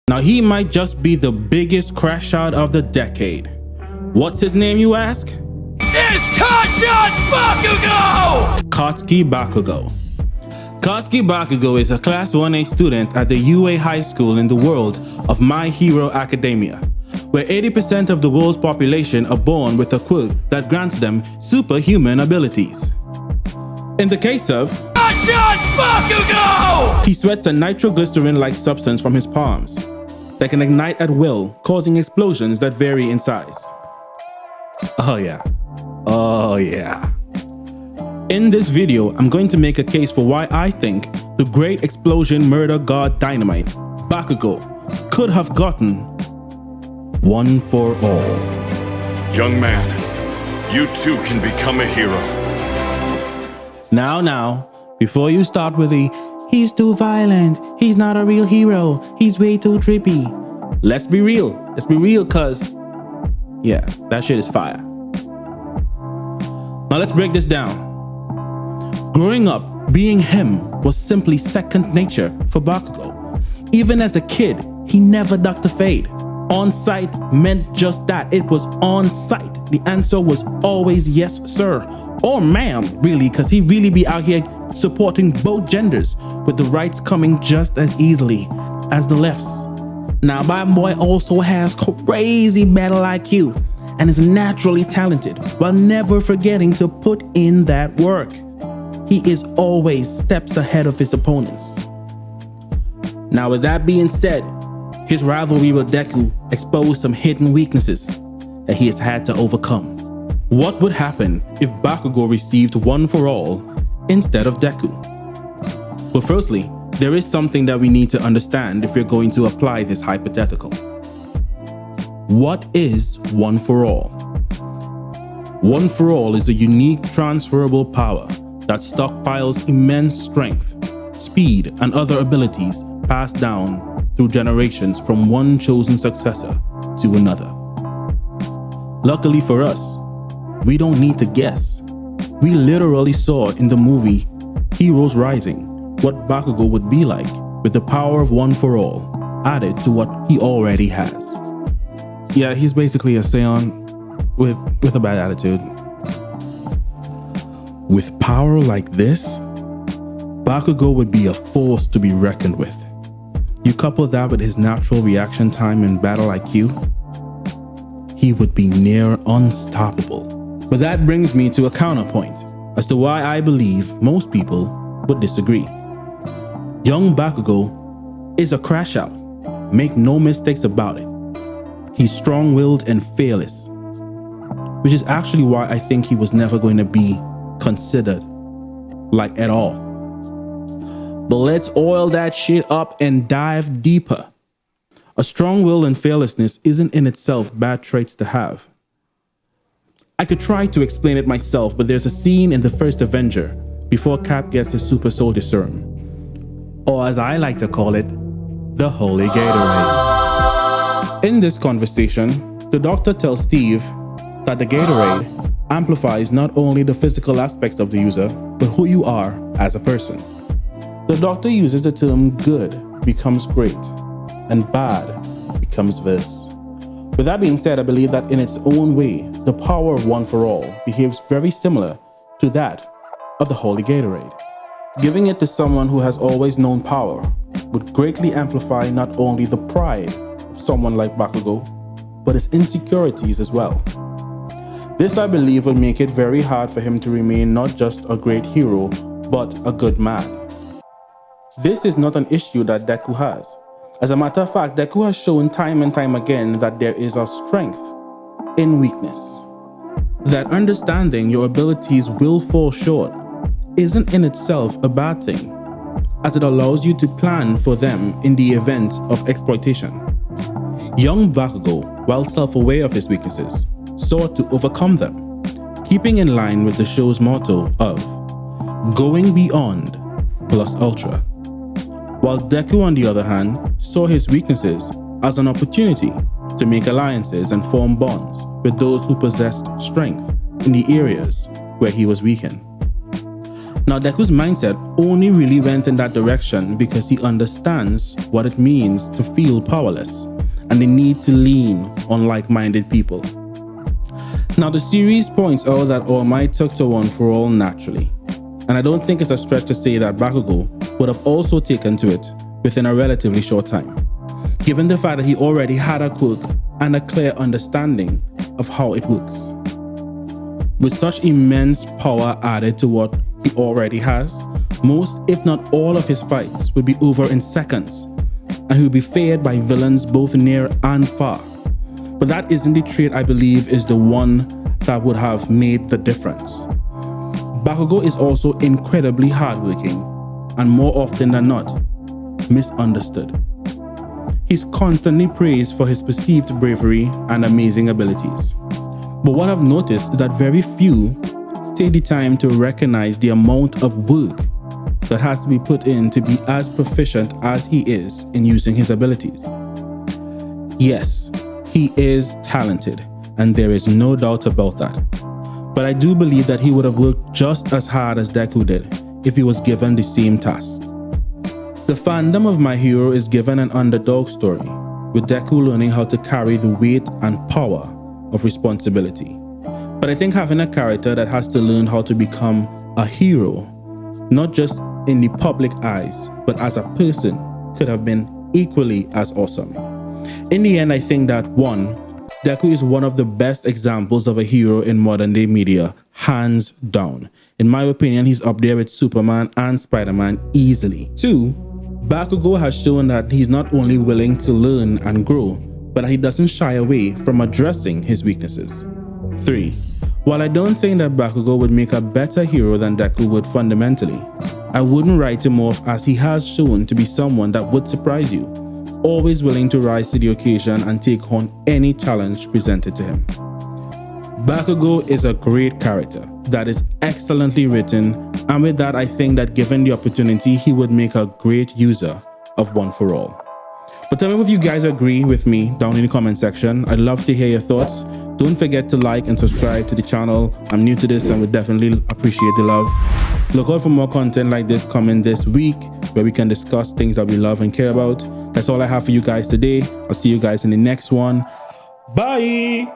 Now he might just be the biggest crash out of the decade. What's his name, you ask? It's Katsuki Bakugo! Katsuki Bakugo. Katsuki Bakugo is a Class 1A student at the UA High School in the world of My Hero Academia, where 80% of the world's population are born with a quirk that grants them superhuman abilities. In the case of Katsuki Bakugo! He sweats a nitroglycerin-like substance from his palms that can ignite at will, causing explosions that vary in size. Oh yeah. In this video, I'm going to make a case for why I think the great Explosion Murder God Dynamite, Bakugo, could have gotten One For All. Young man, you too can become a hero. Now, before you start with the "he's too violent, he's not a real hero, he's way too trippy," let's be real, cause yeah, that shit is fire. Now let's break this down. Growing up, being him was simply second nature for Bakugo. Even as a kid, he never ducked a fade. On sight meant just that, it was on sight. The answer was always yes sir, or ma'am, really, cause he really be out here supporting both genders, with the rights coming just as easily as the lefts. Now, my boy also has crazy battle IQ and is naturally talented, while never forgetting to put in that work. He is always steps ahead of his opponents. Now, with that being said, his rivalry with Deku exposed some hidden weaknesses that he has had to overcome. What would happen if Bakugo received One For All instead of Deku? Well, firstly, there is something that we need to understand if we're going to apply this hypothetical. What is One For All? One For All is a unique transferable power that stockpiles immense strength, speed, and other abilities passed down through generations from one chosen successor to another. Luckily for us, we don't need to guess. We literally saw in the movie Heroes Rising what Bakugo would be like with the power of One For All added to what he already has. Yeah, he's basically a Saiyan with a bad attitude. With power like this, Bakugo would be a force to be reckoned with. You couple that with his natural reaction time and battle IQ, he would be near unstoppable. But that brings me to a counterpoint as to why I believe most people would disagree. Young Bakugo is a crash out. Make no mistakes about it. He's strong-willed and fearless, which is actually why I think he was never going to be considered like at all. But let's oil that shit up and dive deeper. A strong will and fearlessness isn't in itself bad traits to have. I could try to explain it myself, but there's a scene in the first Avenger before Cap gets his super soldier serum, or as I like to call it, the Holy Gatorade. In this conversation, the Doctor tells Steve that the Gatorade amplifies not only the physical aspects of the user, but who you are as a person. The Doctor uses the term good becomes great and bad becomes this. With that being said, I believe that in its own way, the power of One For All behaves very similar to that of the Holy Gatorade. Giving it to someone who has always known power would greatly amplify not only the pride of someone like Bakugo, but his insecurities as well. This, I believe, would make it very hard for him to remain not just a great hero, but a good man. This is not an issue that Deku has. As a matter of fact, Deku has shown time and time again that there is a strength in weakness. That understanding your abilities will fall short isn't in itself a bad thing, as it allows you to plan for them in the event of exploitation. Young Bakugo, while self-aware of his weaknesses, sought to overcome them, keeping in line with the show's motto of going beyond plus ultra. While Deku, on the other hand, saw his weaknesses as an opportunity to make alliances and form bonds with those who possessed strength in the areas where he was weakened. Now, Deku's mindset only really went in that direction because he understands what it means to feel powerless and the need to lean on like-minded people. Now, the series points out that All Might took to One For All naturally, and I don't think it's a stretch to say that Bakugo would have also taken to it within a relatively short time, given the fact that he already had a quirk and a clear understanding of how it works. With such immense power added to what he already has, most if not all of his fights would be over in seconds, and he would be feared by villains both near and far. But that isn't the trait I believe is the one that would have made the difference. Bakugo is also incredibly hardworking and more often than not, misunderstood. He's constantly praised for his perceived bravery and amazing abilities. But what I've noticed is that very few take the time to recognize the amount of work that has to be put in to be as proficient as he is in using his abilities. Yes, he is talented, and there is no doubt about that. But I do believe that he would have worked just as hard as Deku did if he was given the same task. The fandom of my hero is given an underdog story, with Deku learning how to carry the weight and power of responsibility. But I think having a character that has to learn how to become a hero, not just in the public eyes, but as a person, could have been equally as awesome. In the end, I think that 1. Deku is one of the best examples of a hero in modern day media, hands down. In my opinion, he's up there with Superman and Spider-Man easily. 2. Bakugo has shown that he's not only willing to learn and grow, but that he doesn't shy away from addressing his weaknesses. 3. While I don't think that Bakugo would make a better hero than Deku would fundamentally, I wouldn't write him off as he has shown to be someone that would surprise you, always willing to rise to the occasion and take on any challenge presented to him. Bakugo is a great character that is excellently written, and with that I think that given the opportunity he would make a great user of One For All. But tell me if you guys agree with me down in the comment section. I'd love to hear your thoughts. Don't forget to like and subscribe to the channel. I'm new to this and would definitely appreciate the love. Look out for more content like this coming this week, where we can discuss things that we love and care about. That's all I have for you guys today. I'll see you guys in the next one. Bye!